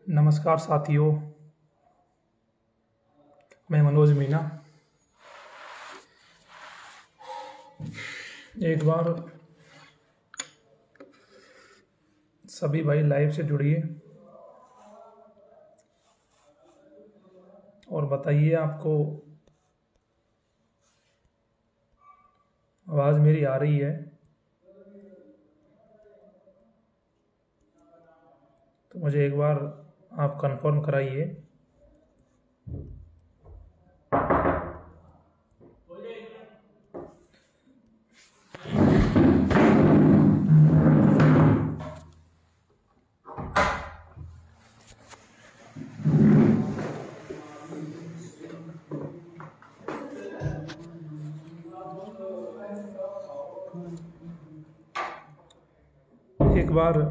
नमस्कार साथियों, मैं मनोज मीना। एक बार सभी भाई लाइव से जुड़िए और बताइए आपको आवाज़ मेरी आ रही है। तो मुझे एक बार आप कंफर्म कराइए। एक बार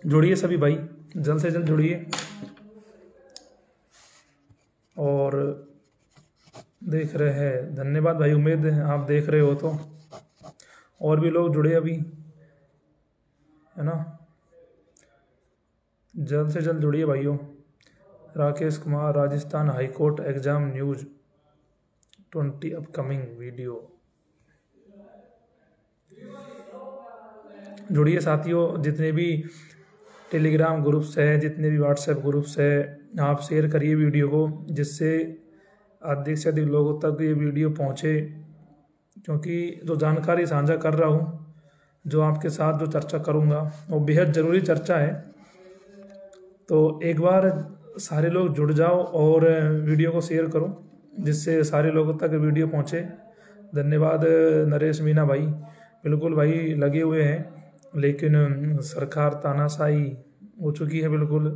जुड़िए सभी भाई, जल्द से जल्द जुड़िए और देख रहे हैं। धन्यवाद भाई, उम्मीद है आप देख रहे हो तो और भी लोग जुड़े अभी, है ना। जल्द से जल्द जुड़िए भाइयों। Rakesh Kumar, Rajasthan high court exam news 20 upcoming video. जुड़िए साथियों, जितने भी टेलीग्राम ग्रुप्स है, जितने भी व्हाट्सएप ग्रुप्स है, आप शेयर करिए वीडियो को, जिससे अधिक से अधिक लोगों तक ये वीडियो पहुँचे। क्योंकि जो जानकारी साझा कर रहा हूँ, जो आपके साथ जो चर्चा करूँगा, वो बेहद ज़रूरी चर्चा है। तो एक बार सारे लोग जुड़ जाओ और वीडियो को शेयर करो, जिससे सारे लोगों तक वीडियो पहुँचे। धन्यवाद नरेश मीना भाई। बिल्कुल भाई, लगे हुए हैं, लेकिन सरकार तानाशाही हो चुकी है। बिल्कुल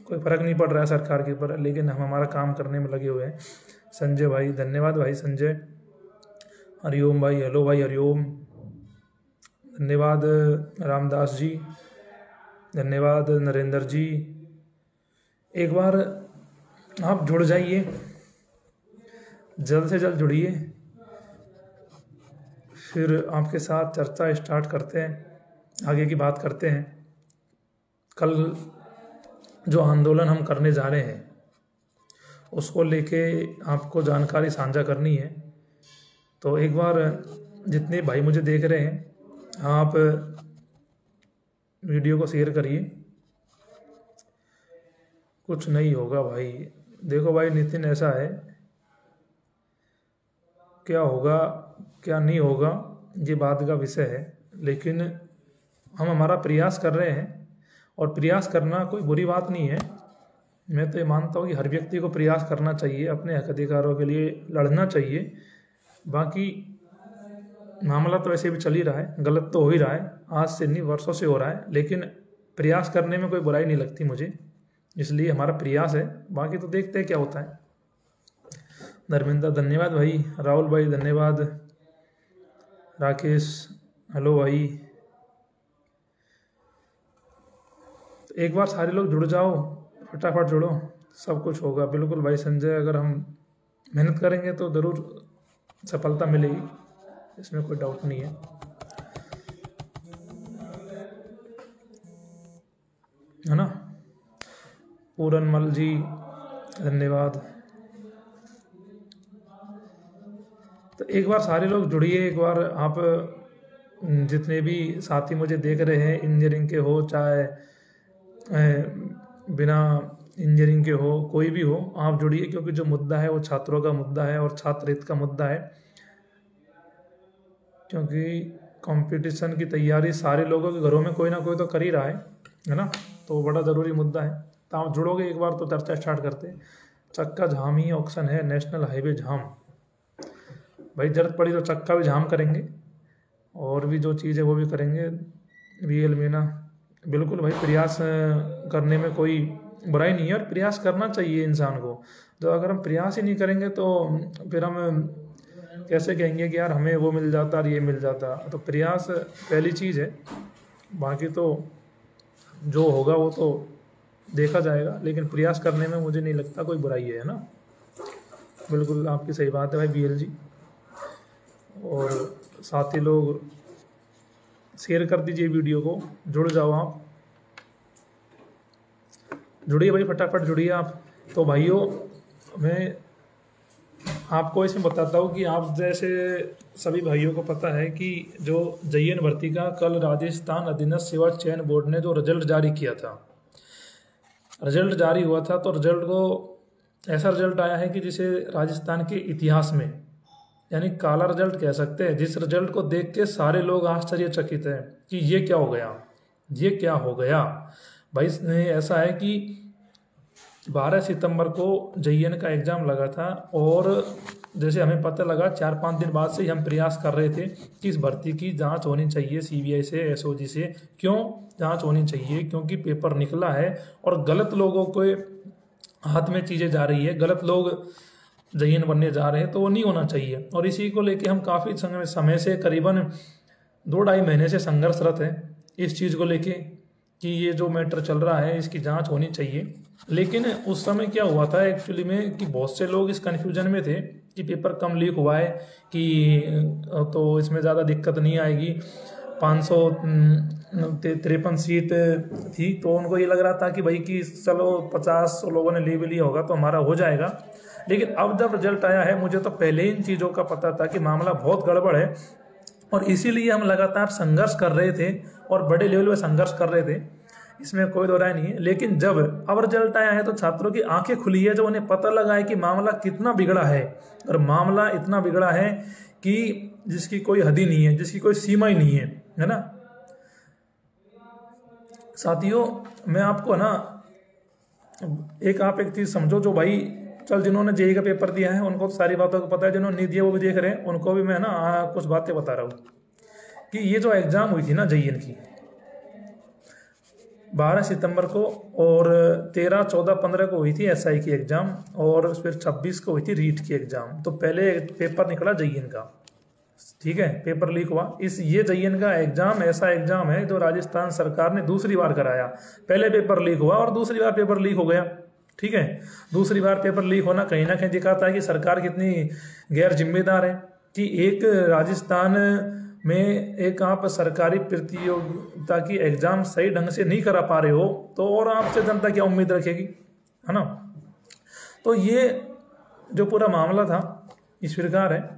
कोई फ़र्क नहीं पड़ रहा है सरकार के ऊपर, लेकिन हम हमारा काम करने में लगे हुए हैं। संजय भाई, धन्यवाद भाई संजय। हरिओम भाई, हेलो भाई, हरिओम। धन्यवाद रामदास जी, धन्यवाद नरेंद्र जी। एक बार आप जुड़ जाइए, जल्द से जल्द जुड़िए, फिर आपके साथ चर्चा स्टार्ट करते हैं, आगे की बात करते हैं। कल जो आंदोलन हम करने जा रहे हैं, उसको लेके आपको जानकारी साझा करनी है। तो एक बार जितने भाई मुझे देख रहे हैं, आप वीडियो को शेयर करिए। कुछ नहीं होगा भाई। देखो भाई नितिन, ऐसा है, क्या होगा क्या नहीं होगा ये बात का विषय है, लेकिन हम हमारा प्रयास कर रहे हैं। और प्रयास करना कोई बुरी बात नहीं है। मैं तो ये मानता हूँ कि हर व्यक्ति को प्रयास करना चाहिए, अपने हक अधिकारों के लिए लड़ना चाहिए। बाकी मामला तो ऐसे भी चल ही रहा है, गलत तो हो ही रहा है, आज से नहीं वर्षों से हो रहा है, लेकिन प्रयास करने में कोई बुराई नहीं लगती मुझे, इसलिए हमारा प्रयास है। बाकी तो देखते हैं क्या होता है। धर्मेंद्र, धन्यवाद भाई। राहुल भाई, धन्यवाद। राकेश, हेलो भाई। तो एक बार सारे लोग जुड़ जाओ, फटाफट जुड़ो, सब कुछ होगा। बिल्कुल भाई संजय, अगर हम मेहनत करेंगे तो ज़रूर सफलता मिलेगी, इसमें कोई डाउट नहीं है, है ना। पूरनमल जी, धन्यवाद। तो एक बार सारे लोग जुड़िए। एक बार आप जितने भी साथी मुझे देख रहे हैं, इंजीनियरिंग के हो चाहे बिना इंजीनियरिंग के हो, कोई भी हो, आप जुड़िए। क्योंकि जो मुद्दा है वो छात्रों का मुद्दा है और छात्र हित का मुद्दा है। क्योंकि कंपटीशन की तैयारी सारे लोगों के घरों में कोई ना कोई तो कर ही रहा है ना। तो बड़ा ज़रूरी मुद्दा है। तो आप जुड़ोगे एक बार तो चर्चा स्टार्ट करते हैं। चक्का जाम ही ऑप्शन है, नेशनल हाईवे जाम। भाई जरूरत पड़ी तो चक्का भी जाम करेंगे, और भी जो चीज़ है वो भी करेंगे। VL मीना, बिल्कुल भाई, प्रयास करने में कोई बुराई नहीं है, और प्रयास करना चाहिए इंसान को। तो अगर हम प्रयास ही नहीं करेंगे तो फिर हम कैसे कहेंगे कि यार हमें वो मिल जाता और ये मिल जाता। तो प्रयास पहली चीज़ है, बाकी तो जो होगा वो तो देखा जाएगा, लेकिन प्रयास करने में मुझे नहीं लगता कोई बुराई है ना। बिल्कुल आपकी सही बात है भाई BL जी। और साथी लोग शेयर कर दीजिए वीडियो को, जुड़ जाओ आप। जुड़िए भाई, फटाफट जुड़िए आप। तो भाइयों, मैं आपको इसमें बताता हूँ कि आप जैसे सभी भाइयों को पता है कि जो JN भर्ती का कल राजस्थान अधीनस्थ सेवा चयन बोर्ड ने जो रिजल्ट जारी किया था, रिजल्ट जारी हुआ था, तो रिजल्ट को ऐसा रिजल्ट आया है कि जिसे राजस्थान के इतिहास में यानी काला रिजल्ट कह सकते हैं। जिस रिजल्ट को देख के सारे लोग आश्चर्यचकित हैं कि ये क्या हो गया, ये क्या हो गया भाई। ऐसा है कि 12 सितंबर को JN का एग्ज़ाम लगा था और जैसे हमें पता लगा 4-5 दिन बाद से ही हम प्रयास कर रहे थे कि इस भर्ती की जांच होनी चाहिए CBI से, SOG से। क्यों जांच होनी चाहिए? क्योंकि पेपर निकला है और गलत लोगों के हाथ में चीज़ें जा रही है, गलत लोग JN बनने जा रहे हैं, तो वो नहीं होना चाहिए। और इसी को लेके हम काफ़ी समय से करीबन 2-2.5 महीने से संघर्षरत हैं इस चीज़ को लेके कि ये जो मैटर चल रहा है इसकी जांच होनी चाहिए। लेकिन उस समय क्या हुआ था एक्चुअली में कि बहुत से लोग इस कन्फ्यूजन में थे कि पेपर कम लीक हुआ है कि तो इसमें ज़्यादा दिक्कत नहीं आएगी। 553 सीट थी, तो उनको ये लग रहा था कि भाई कि चलो 50 लोगों ने ले भी लिया होगा तो हमारा हो जाएगा। लेकिन अब जब रिजल्ट आया है, मुझे तो पहले ही इन चीज़ों का पता था कि मामला बहुत गड़बड़ है और इसीलिए हम लगातार संघर्ष कर रहे थे और बड़े लेवल पे संघर्ष कर रहे थे, इसमें कोई दो राय नहीं है। लेकिन जब अब रिजल्ट आया है तो छात्रों की आंखें खुली है, जो उन्हें पता लगा है कि मामला कितना बिगड़ा है। और मामला इतना बिगड़ा है कि जिसकी कोई हद ही नहीं है, जिसकी कोई सीमा ही नहीं है ना साथियों। मैं आपको ना एक चीज़ समझो, जो भाई चल जिन्होंने JEE का पेपर दिया है उनको तो सारी बातों को पता है, जिन्होंने नहीं दिया वो भी देख रहे हैं, उनको भी मैं ना कुछ बातें बता रहा हूँ कि ये जो एग्ज़ाम हुई थी ना JEN की 12 सितंबर को और 13, 14, 15 को हुई थी SI की एग्ज़ाम और फिर 26 को हुई थी रीट की एग्ज़ाम। तो पहले पेपर निकला JEN का, ठीक है, पेपर लीक हुआ। ये JEN का एग्ज़ाम ऐसा एग्ज़ाम है जो राजस्थान सरकार ने दूसरी बार कराया। पहले पेपर लीक हुआ और दूसरी बार पेपर लीक हो गया, ठीक है। दूसरी बार पेपर लीक होना कहीं ना कहीं दिखाता है कि सरकार कितनी गैर जिम्मेदार है कि एक राजस्थान में एक आप सरकारी प्रतियोगिता की एग्ज़ाम सही ढंग से नहीं करा पा रहे हो तो और आपसे जनता क्या उम्मीद रखेगी, है ना। तो ये जो पूरा मामला था इस प्रकार है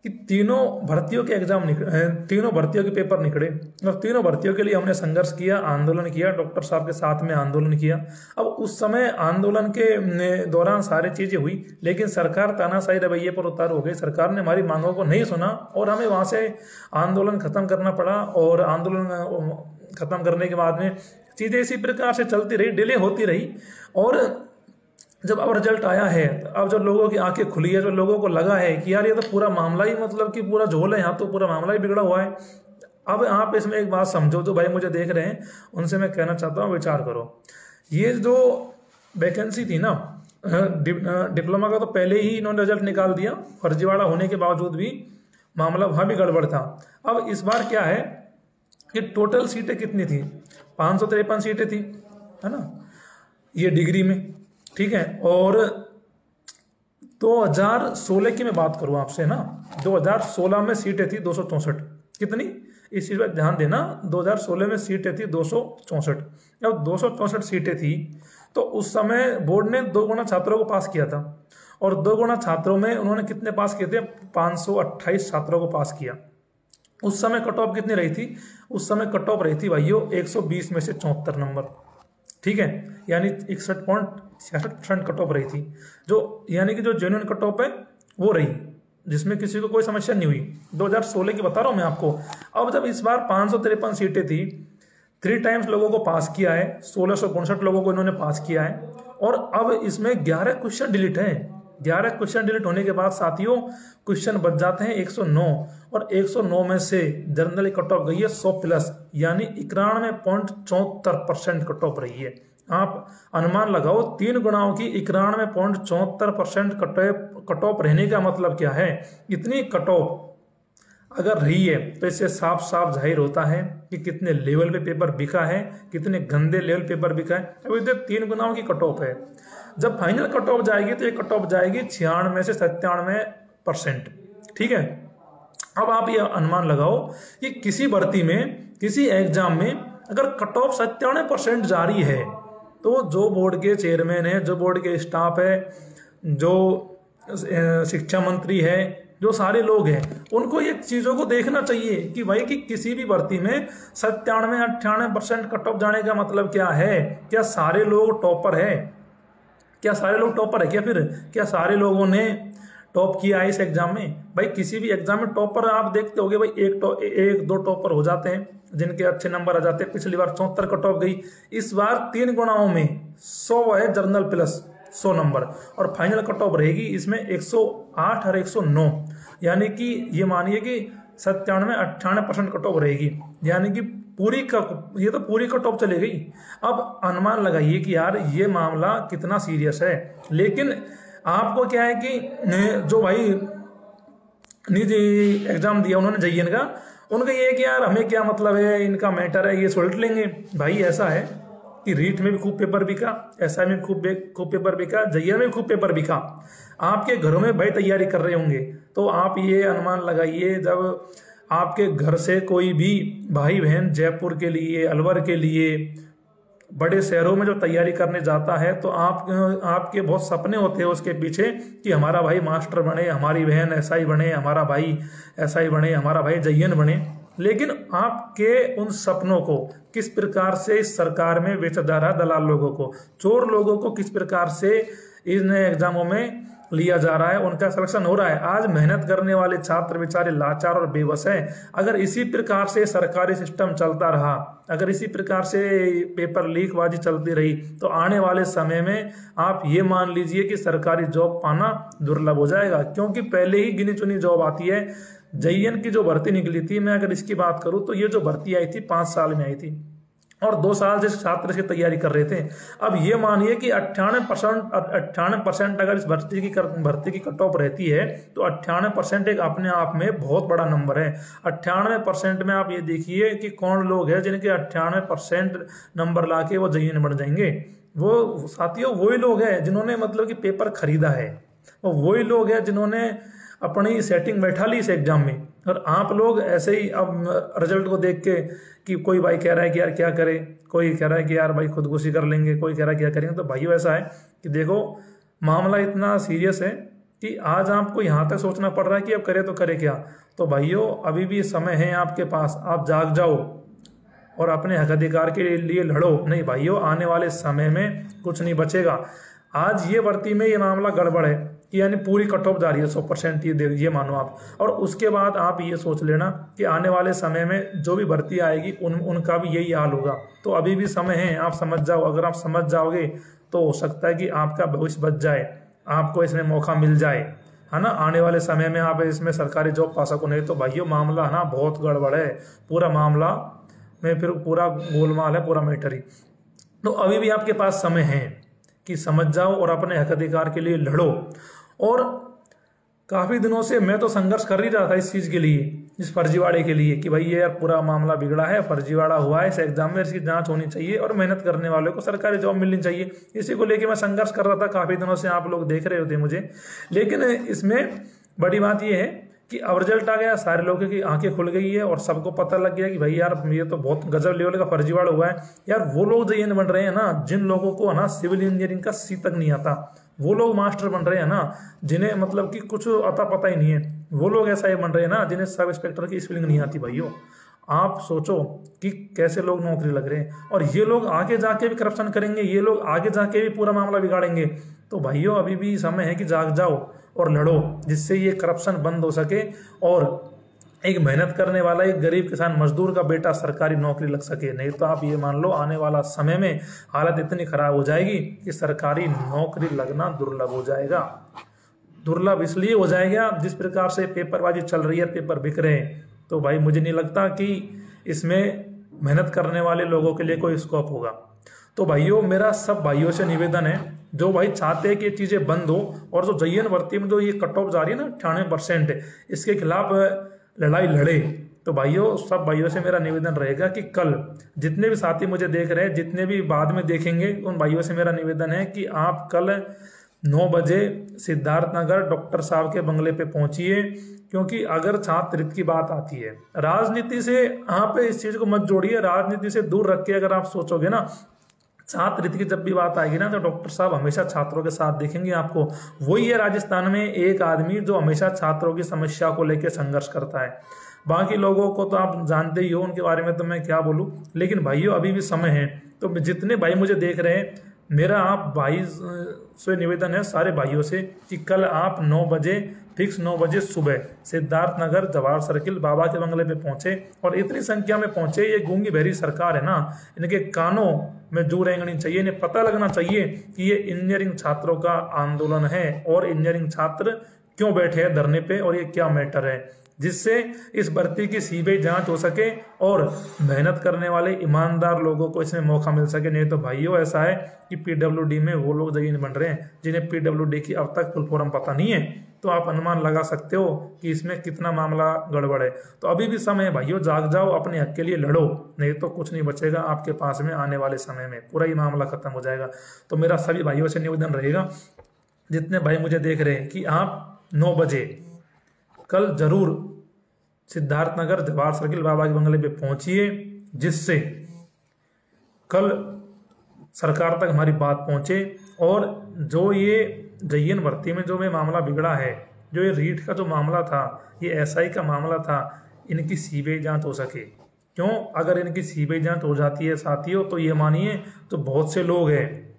कि तीनों भर्तियों के तीनों भर्तियों के पेपर निकले और तीनों भर्तियों के लिए हमने संघर्ष किया, आंदोलन किया, डॉक्टर साहब के साथ में आंदोलन किया। अब उस समय आंदोलन के दौरान सारी चीज़ें हुई, लेकिन सरकार तानाशाही रवैये पर उतारू हो गई। सरकार ने हमारी मांगों को नहीं सुना और हमें वहाँ से आंदोलन खत्म करना पड़ा। और आंदोलन खत्म करने के बाद में चीज़ें इसी प्रकार से चलती रही, डिले होती रही। और जब अब रिजल्ट आया है, अब जो लोगों की आंखें खुली है, जो लोगों को लगा है कि यार ये तो पूरा मामला ही मतलब कि पूरा झोल है, यहाँ तो पूरा मामला ही बिगड़ा हुआ है। अब आप इसमें एक बात समझो, जो भाई मुझे देख रहे हैं उनसे मैं कहना चाहता हूँ, विचार करो। ये जो वैकेंसी थी ना डिप्लोमा का, तो पहले ही इन्होंने रिजल्ट निकाल दिया, फर्जीवाड़ा होने के बावजूद भी मामला वहाँ भी गड़बड़ था। अब इस बार क्या है कि टोटल सीटें कितनी थी? 553 सीटें थी, है ना, ये डिग्री में, ठीक है। और 2016 की मैं बात करूं आपसे ना, 2016 में सीटें थी 264। कितनी? इस चीज पर ध्यान देना, 2016 में सीटें थी 264। जब 264 सीटें थी तो उस समय बोर्ड ने 2 गुना छात्रों को पास किया था और 2 गुना छात्रों में उन्होंने कितने पास किए थे? 528 छात्रों को पास किया। उस समय कट ऑफ कितनी रही थी? उस समय कट ऑफ रही थी भाइयों 120 में से 74 नंबर, ठीक है, यानी 61.66% कट ऑफ रही थी, जो यानी कि जो जेन्युइन कट ऑफ है वो रही, जिसमें किसी को कोई समस्या नहीं हुई। 2016 की बता रहा हूं मैं आपको। अब जब इस बार 553 सीटें थी, 3 टाइम्स लोगों को पास किया है, 1659 लोगों को इन्होंने पास किया है और अब इसमें 11 क्वेश्चन डिलीट है। 11 क्वेश्चन डिलीट होने के बाद साथियों क्वेश्चन बच जाते हैं 109 और 109 में से जनरली कट ऑफ गई है 100+, यानी 91.74% कट ऑफ रही है। आप अनुमान लगाओ 3 गुणाओं की 91.74% कट ऑफ रहने का मतलब क्या है? इतनी कट ऑफ अगर रही है तो इससे साफ साफ जाहिर होता है कि कितने लेवल पे पेपर बिका है, कितने गंदे लेवल पेपर बिका है। अब इधर 3 गुनाओं की कट ऑफ है। जब फाइनल कट ऑफ जाएगी तो ये कट ऑफ जाएगी 96 से 97%, ठीक है। अब आप ये अनुमान लगाओ कि किसी भर्ती में, किसी एग्जाम में अगर कट ऑफ 97% जा रही है तो जो बोर्ड के चेयरमैन है, जो बोर्ड के स्टाफ है, जो शिक्षा मंत्री है, जो सारे लोग हैं, उनको ये चीज़ों को देखना चाहिए कि भाई कि किसी भी भर्ती में 97-98% कट ऑफ जाने का मतलब क्या है? क्या सारे लोग टॉपर है? क्या सारे लोग टॉपर है? क्या सारे लोगों ने टॉप किया है इस एग्जाम में? भाई किसी भी एग्जाम में टॉपर आप देखते होगे भाई एक दो टॉपर हो जाते हैं जिनके अच्छे नंबर आ जाते हैं। पिछली बार 74 कट ऑफ गई, इस बार 3 गुणाओं में 100 है, जर्नल प्लस 100 नंबर, और फाइनल कट ऑफ रहेगी इसमें 108 और 109, यानी कि ये मानिए कि 97-98% कट ऑफ रहेगी, यानी कि ये तो पूरी कट ऑफ चली गई। अब अनुमान लगाइए कि यार ये मामला कितना सीरियस है। लेकिन आपको क्या है कि जो भाई निजी एग्जाम दिया उन्होंने JN का, उनका ये है कि यार हमें क्या मतलब है, इनका मैटर है, ये सुलट लेंगे। भाई ऐसा है कि रीट में भी खूब पेपर बिका, SI में खूब पेपर बिका, JN में खूब पेपर बिका। आपके घरों में भाई तैयारी कर रहे होंगे, तो आप ये अनुमान लगाइए जब आपके घर से कोई भी भाई बहन जयपुर के लिए, अलवर के लिए, बड़े शहरों में जो तैयारी करने जाता है, तो आपके बहुत सपने होते हैं उसके पीछे कि हमारा भाई मास्टर बने, हमारी बहन SI बने, हमारा भाई SI बने, हमारा भाई JN बने। लेकिन आपके उन सपनों को किस प्रकार से इस सरकार में बेचा जा रहा है, दलाल लोगों को, चोर लोगों को किस प्रकार से इन एग्जामों में लिया जा रहा है, उनका सिलेक्शन हो रहा है। आज मेहनत करने वाले छात्र बेचारे लाचार और बेबस हैं। अगर इसी प्रकार से सरकारी सिस्टम चलता रहा, अगर इसी प्रकार से पेपर लीकबाजी चलती रही, तो आने वाले समय में आप ये मान लीजिए कि सरकारी जॉब पाना दुर्लभ हो जाएगा, क्योंकि पहले ही गिनी चुनी जॉब आती है। JN की जो भर्ती निकली थी, मैं अगर इसकी बात करूं तो ये जो भर्ती आई थी 5 साल में आई थी, और 2 साल से छात्र इसकी तैयारी कर रहे थे। अब ये मानिए कि 98% अगर इस भर्ती की कट ऑफ रहती है, तो 98% एक अपने आप में बहुत बड़ा नंबर है। 98% में आप ये देखिए कि कौन लोग हैं जिनके 98% नंबर लाके वो JN बन जाएंगे। वो साथियों वही लोग हैं जिन्होंने मतलब कि पेपर खरीदा है, वो वही लोग हैं जिन्होंने अपनी सेटिंग बैठा ली इस एग्जाम में। और आप लोग ऐसे ही अब रिजल्ट को देख के कि कोई भाई कह रहा है कि यार क्या करे, कोई कह रहा है कि यार भाई खुदकुशी कर लेंगे, कोई कह रहा है क्या करेंगे। तो भाइयों ऐसा है कि देखो मामला इतना सीरियस है कि आज आपको यहाँ तक सोचना पड़ रहा है कि अब करे तो करे क्या। तो भाइयों अभी भी समय है आपके पास, आप जाग जाओ और अपने हक अधिकार के लिए लड़ो। नहीं भाइयों, आने वाले समय में कुछ नहीं बचेगा। आज ये भर्ती में ये मामला गड़बड़ है कि यानी पूरी कट ऑफ जा रही है 100%, ये मानो आप। और उसके बाद आप ये सोच लेना कि आने वाले समय में जो भी भर्ती आएगी उनका भी यही हाल होगा। तो अभी भी समय है, आप समझ जाओ। अगर आप समझ जाओगे तो हो सकता है कि आपका भविष्य बच जाए, आपको इसमें मौका मिल जाए, है ना, आने वाले समय में आप इसमें सरकारी जॉब पा सको। नहीं तो भाइयों मामला है ना बहुत गड़बड़ है, पूरा मामला में फिर पूरा गोलमाल है, पूरा मैटर ही। तो अभी भी आपके पास समय है कि समझ जाओ और अपने हक अधिकार के लिए लड़ो। और काफ़ी दिनों से मैं तो संघर्ष कर ही रहा था इस चीज़ के लिए, इस फर्जीवाड़े के लिए, कि भाई ये यार पूरा मामला बिगड़ा है, फर्जीवाड़ा हुआ है, इस एग्जाम में इसकी जांच होनी चाहिए और मेहनत करने वालों को सरकारी जॉब मिलनी चाहिए। इसी को लेके मैं संघर्ष कर रहा था काफ़ी दिनों से, आप लोग देख रहे होते मुझे। लेकिन इसमें बड़ी बात ये है कि अब रिजल्ट आ गया, सारे लोगों की आंखें खुल गई है और सबको पता लग गया कि भाई यार ये तो बहुत गजब लेवल का फर्जीवाड़ा हुआ है। यार वो लोग JN बन रहे हैं ना जिन लोगों को है ना सिविल इंजीनियरिंग का C तक नहीं आता, वो लोग मास्टर बन रहे हैं ना जिन्हें मतलब कि कुछ अता पता ही नहीं है, वो लोग SI बन रहे हैं ना जिन्हें सब इंस्पेक्टर की स्पेलिंग नहीं आती। भाइयों आप सोचो कि कैसे लोग नौकरी लग रहे हैं, और ये लोग आगे जाके भी करप्शन करेंगे, ये लोग आगे जाके भी पूरा मामला बिगाड़ेंगे। तो भाइयों अभी भी समय है कि जाग जाओ और लड़ो, जिससे ये करप्शन बंद हो सके और एक मेहनत करने वाला एक गरीब किसान मजदूर का बेटा सरकारी नौकरी लग सके। नहीं तो आप ये मान लो आने वाला समय में हालत इतनी खराब हो जाएगी कि सरकारी नौकरी लगना दुर्लभ हो जाएगा। दुर्लभ इसलिए हो जाएगा जिस प्रकार से पेपरबाजी चल रही है, पेपर बिक रहे हैं। तो भाई मुझे नहीं लगता कि इसमें मेहनत करने वाले लोगों के लिए कोई स्कोप होगा। तो भाइयों मेरा सब भाइयों से निवेदन है जो भाई चाहते हैं कि ये चीज़ें बंद हो, और जो JN भर्ती में जो ये कट ऑफ जा रही है ना 98%, इसके खिलाफ लड़ाई लड़े। तो भाइयों सब भाइयों से मेरा निवेदन रहेगा कि कल जितने भी साथी मुझे देख रहे हैं, जितने भी बाद में देखेंगे, उन भाइयों से मेरा निवेदन है कि आप कल 9 बजे सिद्धार्थ नगर डॉक्टर साहब के बंगले पे पहुंचिए। क्योंकि अगर छात्र हित की बात आती है, राजनीति से आप इस चीज़ को मत जोड़िए, राजनीति से दूर रख के अगर आप सोचोगे ना छात्रवृत्ति की जब भी बात आएगी ना, तो डॉक्टर साहब हमेशा छात्रों के साथ देखेंगे आपको। वही है राजस्थान में एक आदमी जो हमेशा छात्रों की समस्या को लेकर संघर्ष करता है। बाकी लोगों को तो आप जानते ही हो, उनके बारे में तो मैं क्या बोलूं। लेकिन भाइयों अभी भी समय है, तो जितने भाई मुझे देख रहे हैं, मेरा आप भाई से निवेदन है सारे भाइयों से कि कल आप 9 बजे फिक्स 9 बजे सुबह सिद्धार्थ नगर जवाहर सर्किल बाबा के बंगले पे पहुंचे। और इतनी संख्या में पहुंचे, ये गूंगी बहरी सरकार है ना, इनके कानों में जू रेंगनी चाहिए, इन्हें पता लगना चाहिए कि ये इंजीनियरिंग छात्रों का आंदोलन है और इंजीनियरिंग छात्र क्यों बैठे हैं धरने पे और ये क्या मैटर है, जिससे इस भर्ती की सीबीआई जांच हो सके और मेहनत करने वाले ईमानदार लोगों को इसमें मौका मिल सके। नहीं तो भाइयों ऐसा है कि पीडब्ल्यूडी में वो लोग जगह नहीं बन रहे हैं जिन्हें पीडब्ल्यूडी की अब तक फुल फॉर्म पता नहीं है, तो आप अनुमान लगा सकते हो कि इसमें कितना मामला गड़बड़ है। तो अभी भी समय है भाइयों, जाग जाओ, अपने हक के लिए लड़ो, नहीं तो कुछ नहीं बचेगा आपके पास में आने वाले समय में, पूरा ही मामला खत्म हो जाएगा। तो मेरा सभी भाइयों से निवेदन रहेगा, जितने भाई मुझे देख रहे हैं, कि आप 9 बजे कल जरूर सिद्धार्थ नगर जवाहर सर्किल बाबा के बंगले पे पहुंचिए, जिससे कल सरकार तक हमारी बात पहुंचे और जो ये जयन भर्ती में जो मामला बिगड़ा है, जो ये रीट का जो मामला था, ये एसआई का मामला था, इनकी सीबीआई जांच हो सके। क्यों? अगर इनकी सीबीआई जांच हो जाती है साथियों, तो ये मानिए तो बहुत से लोग हैं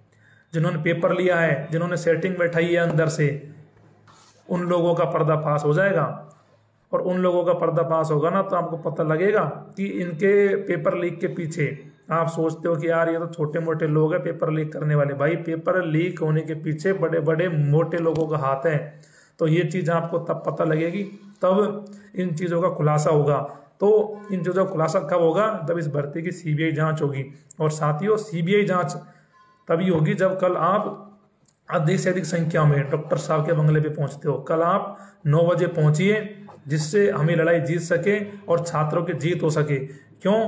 जिन्होंने पेपर लिया है, जिन्होंने सेटिंग बैठाई है अंदर से, उन लोगों का पर्दाफाश हो जाएगा। और उन लोगों का पर्दाफाश होगा ना, तो आपको पता लगेगा कि इनके पेपर लीक के पीछे, आप सोचते हो कि यार ये तो छोटे मोटे लोग हैं पेपर लीक करने वाले, भाई पेपर लीक होने के पीछे बड़े बड़े मोटे लोगों का हाथ है। तो ये चीज़ आपको तब पता लगेगी, तब इन चीज़ों का खुलासा होगा। तो इन चीज़ों का खुलासा कब होगा? जब इस भर्ती की सीबीआई जांच होगी। और साथियों सीबीआई जांच तभी होगी जब कल आप अधिक से अधिक संख्या में डॉक्टर साहब के बंगले पे पहुंचते हो। कल आप 9 बजे पहुंचिए, जिससे हमें लड़ाई जीत सके और छात्रों की जीत हो सके। क्यों?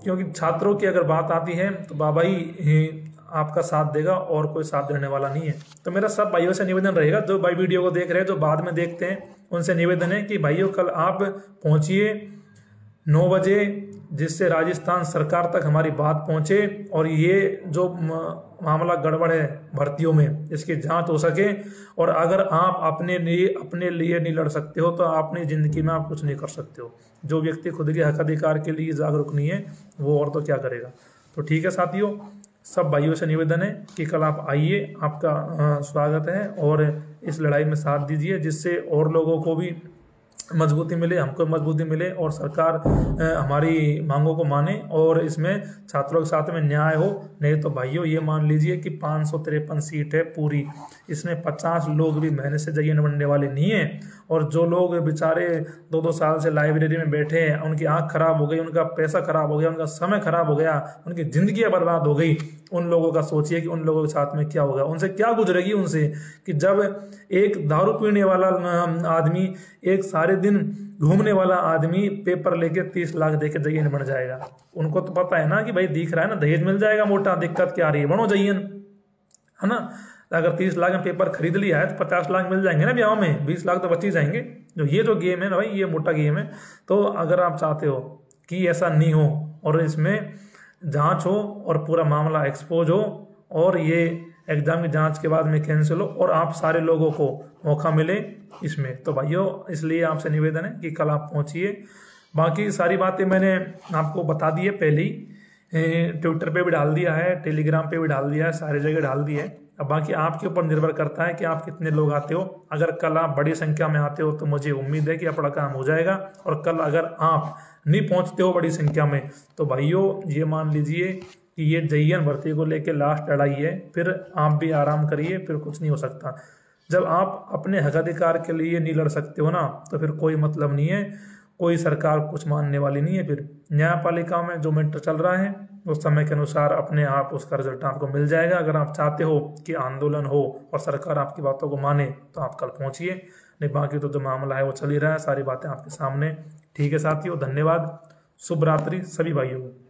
क्योंकि छात्रों की अगर बात आती है तो बाबा ही आपका साथ देगा और कोई साथ देने वाला नहीं है। तो मेरा सब भाइयों से निवेदन रहेगा, जो भाई वीडियो को देख रहे हैं, जो बाद में देखते हैं, उनसे निवेदन है कि भाइयों कल आप पहुंचिए 9 बजे, जिससे राजस्थान सरकार तक हमारी बात पहुंचे और ये जो मामला गड़बड़ है भर्तियों में, इसकी जांच हो सके। और अगर आप अपने लिए नहीं लड़ सकते हो, तो अपनी ज़िंदगी में आप कुछ नहीं कर सकते हो। जो व्यक्ति खुद के हक अधिकार के लिए जागरूक नहीं है, वो और तो क्या करेगा। तो ठीक है साथियों, सब भाइयों से निवेदन है कि कल आप आइए, आपका स्वागत है, और इस लड़ाई में साथ दीजिए, जिससे और लोगों को भी मजबूती मिले, हमको मजबूती मिले और सरकार हमारी मांगों को माने और इसमें छात्रों के साथ में न्याय हो। नहीं तो भाइयों ये मान लीजिए कि 553 सीट है पूरी, इसमें 50 लोग भी मेहनत से जगह बनने वाले नहीं है। और जो लोग बेचारे 2-2 साल से लाइब्रेरी में बैठे हैं, उनकी आंख खराब हो गई, उनका पैसा खराब हो गया, उनका समय खराब हो गया, उनकी जिंदगी बर्बाद हो गई, उन लोगों का सोचिए कि उन लोगों के साथ में क्या होगा, उनसे क्या गुजरेगी उनसे, कि जब एक दारू पीने वाला आदमी, एक सारे दिन घूमने वाला आदमी पेपर लेके 30 लाख देके जयन बन जाएगा। उनको तो पता है ना कि भाई दिख रहा है ना, दहेज मिल जाएगा मोटा, दिक्कत क्या आ रही है, बनो जयन, है ना। अगर 30 लाख में पेपर खरीद लिया है तो 50 लाख मिल जाएंगे ना ब्याह में, 20 लाख तो बच ही जाएंगे। जो गेम है ना भाई, ये मोटा गेम है। तो अगर आप चाहते हो कि ऐसा नहीं हो और इसमें जांच हो और पूरा मामला एक्सपोज हो और ये एग्जाम की जांच के बाद में कैंसिल हो और आप सारे लोगों को मौका मिले इसमें, तो भाइयों इसलिए आपसे निवेदन है कि कल आप पहुंचिए। बाकी सारी बातें मैंने आपको बता दी है पहले ही, ट्विटर पे भी डाल दिया है, टेलीग्राम पे भी डाल दिया है, सारी जगह डाल दी है। अब बाकी आपके ऊपर निर्भर करता है कि आप कितने लोग आते हो। अगर कल आप बड़ी संख्या में आते हो तो मुझे उम्मीद है कि अपना काम हो जाएगा। और कल अगर आप नहीं पहुंचते हो बड़ी संख्या में, तो भाइयों ये मान लीजिए कि ये जयन भर्ती को लेकर लास्ट लड़ाई है, फिर आप भी आराम करिए, फिर कुछ नहीं हो सकता। जब आप अपने हक अधिकार के लिए नहीं लड़ सकते हो ना, तो फिर कोई मतलब नहीं है, कोई सरकार कुछ मानने वाली नहीं है। फिर न्यायपालिका में जो मैटर चल रहा है उस समय के अनुसार अपने आप उसका रिजल्ट आपको मिल जाएगा। अगर आप चाहते हो कि आंदोलन हो और सरकार आपकी बातों को माने, तो आप कल पहुंचिए, नहीं बाकी तो जो मामला है वो चल ही रहा है, सारी बातें आपके सामने। ठीक है साथियों, धन्यवाद, शुभ रात्रि सभी भाइयों को।